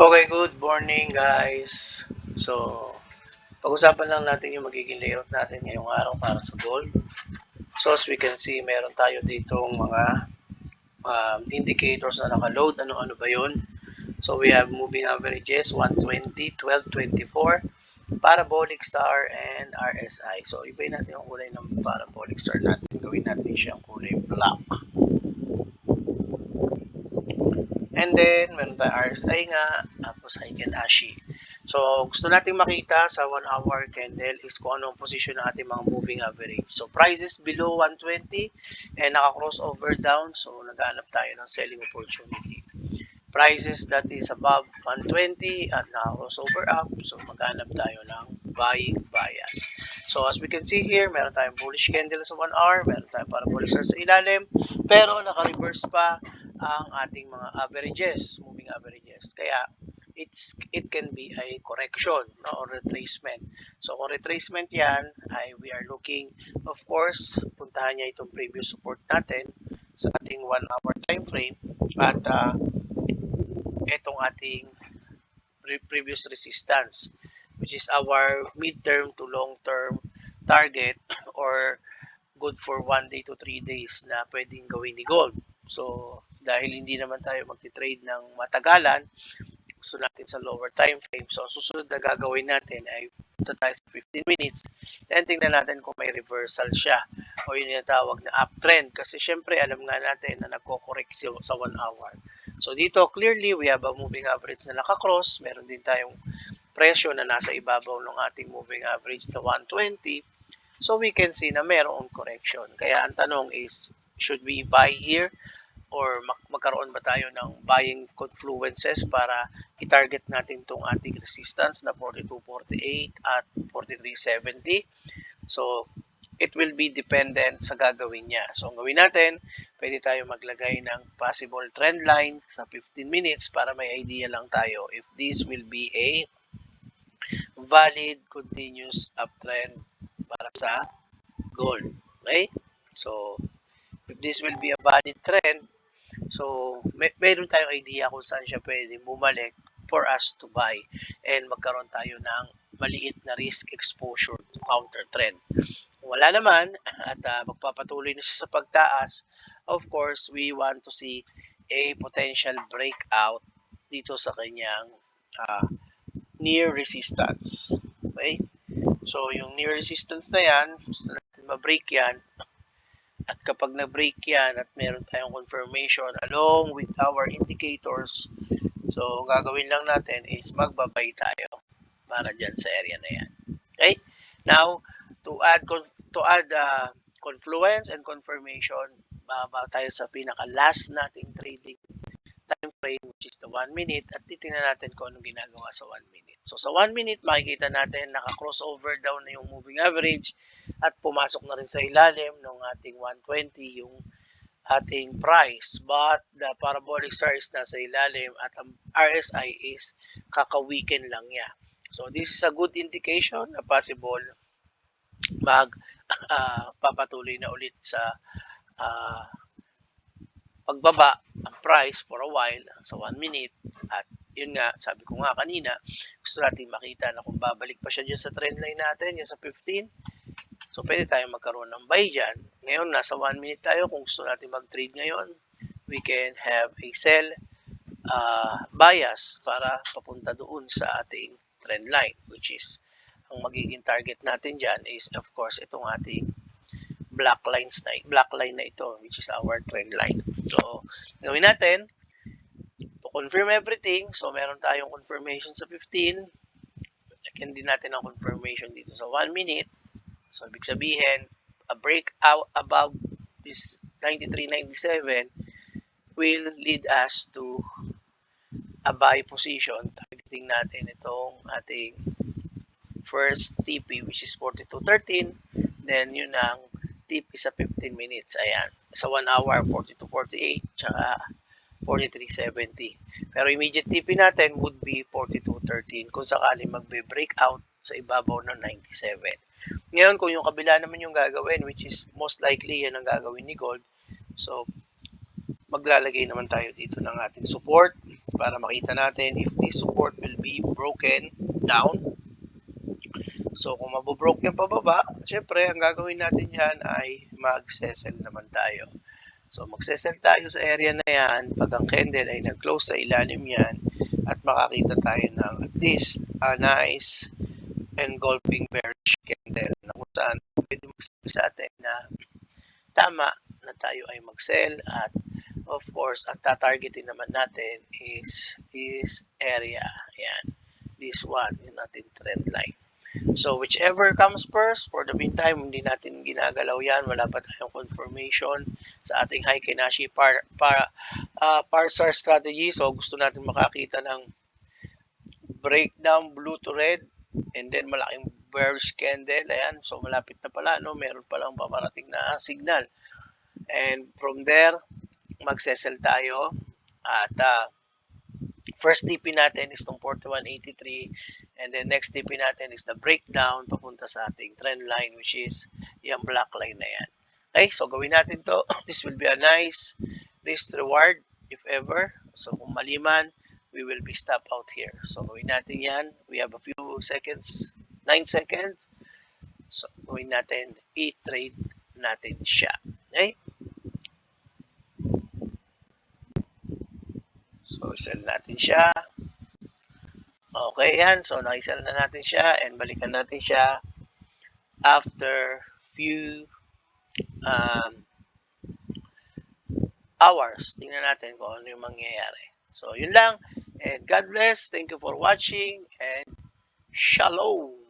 Okay, good morning guys. So, pag-usapan lang natin yung magiging layout natin ngayong araw para sa gold. So, as we can see, meron tayo ditong mga indicators na naka-load. Ano-ano ba yun? So, we have moving averages, 120, 12, 24, parabolic star, and RSI. So, ibayin natin yung kulay ng parabolic star natin. Gawin natin siyang kulay black. And then, meron tayong RSI nga, tapos Heiken Ashi. So, gusto nating makita sa 1 hour candle is kung anong position ng ating mga moving average. So, prices below 120 and naka-crossover down. So, naghanap tayo ng selling opportunity. Prices that is above 120 at naka-crossover up. So, maghanap tayo ng buying bias. So, as we can see here, meron tayong bullish candle sa 1 hour, meron tayong parabolic sa ilalim, pero naka-reverse pa ang ating mga averages, moving averages. Kaya, it can be a correction, no, or retracement. So, kung retracement yan, we are looking, of course, puntahan niya itong previous support natin sa ating 1 hour time frame at itong ating previous resistance, which is our midterm to long-term target or good for 1 day to 3 days na pwedeng gawin ni gold. So, dahil hindi naman tayo magti-trade ng matagalan, gusto natin sa lower time frame. So, susunod na gagawin natin ay punta tayo sa 15 minutes and tingnan natin kung may reversal siya o yun yung tawag na uptrend. Kasi syempre, alam nga natin na nagko-correct sa 1 hour. So, dito, clearly, we have a moving average na nakakross. Meron din tayong presyo na nasa ibabaw ng ating moving average na 120. So, we can see na mayroong correction. Kaya ang tanong is, should we buy here? Or magkaroon ba tayo ng buying confluences para i-target natin itong ating resistance na 42.48 at 43.70. So, it will be dependent sa gagawin niya. So, ang gawin natin, pwede tayo maglagay ng possible trend line sa 15 minutes para may idea lang tayo if this will be a valid continuous uptrend para sa gold. Okay? So, if this will be a valid trend, so mayroon tayong idea kung saan siya pwede bumalik for us to buy and magkaroon tayo ng maliit na risk exposure to counter trend. Kung wala naman at magpapatuloy na siya sa pagtaas, of course, we want to see a potential breakout dito sa kanyang near resistance. Okay? So, yung near resistance na yan, ma-break yan, at kapag na-break yan at meron tayong confirmation along with our indicators, so gagawin lang natin is magbabay tayo para dyan sa area na yan. Okay? Now, to add confluence and confirmation, bababa tayo sa pinaka-last nating trading time frame, which is the 1 minute, at titingnan natin kung anong ginagawa sa 1 minute. So, sa 1 minute, makikita natin naka-crossover down na yung moving average at pumasok na rin sa ilalim ng ating 120 yung ating price. But the parabolic star is nasa ilalim at ang RSI is kaka-weekend lang niya. So, this is a good indication na possible papatuloy na ulit sa pagbaba ang price for a while sa 1 minute at yun nga, sabi ko nga kanina, gusto natin makita na kung babalik pa siya dyan sa trend line natin, yan sa 15, so pwede tayo magkaroon ng buy dyan. Ngayon, nasa 1 minute tayo, kung gusto natin mag-trade ngayon, we can have a sell bias para papunta doon sa ating trend line, which is, ang magiging target natin dyan is, of course, itong ating black line na ito, which is our trend line. So, gawin natin, to confirm everything, so meron tayong confirmation sa 15, lagyan din natin ang confirmation dito sa 1 minute, so ibig sabihin, a breakout above this 93.97 will lead us to a buy position, targeting natin itong ating first TP, which is 42.13, then yun ang tip is sa 15 minutes. Ayan. Sa 1 hour, 42.48, tsaka 43.70. Pero immediate TP natin would be 42.13 kung sakaling magbe-breakout sa ibabaw ng 97. Ngayon, kung yung kabila naman yung gagawin, which is most likely yan ang gagawin ni gold. So, maglalagay naman tayo dito ng ating support para makita natin if this support will be broken down. So kung mabobroke yung pababa, syempre ang gagawin natin yan ay mag-sell naman tayo. So mag-sell tayo sa area na yan pag ang candle ay nag-close sa ilalim yan at makakita tayo ng at least a nice engulfing bearish candle na kung saan pwede magsabi sa atin na tama na tayo ay mag-sell at of course ang tatargetin naman natin is this area. Yan. This one, yung ating trend line. So whichever comes first, for the meantime, hindi natin ginagalaw yan. Wala pa tayong confirmation sa ating Heiken Ashi Parsar strategy. So gusto natin makakita ng breakdown blue to red and then malaking bearish candle. Ayan, so malapit na pala, no? Meron palang paparating na signal. And from there, mag-sell tayo at first TP natin is itong 4183 and then next TP natin is the breakdown papunta sa ating trend line which is yung black line na yan. Okay, so gawin natin to. This will be a nice risk reward if ever. So kung maliman, we will be stop out here. So gawin natin yan. We have a few seconds, 9 seconds. So gawin natin, i-trade natin siya. Okay? So sell natin siya. Okay yan. So nakisell na natin siya and balikan natin siya after few hours. Tingnan natin kung ano yung mangyayari. So yun lang. And God bless. Thank you for watching and shalom.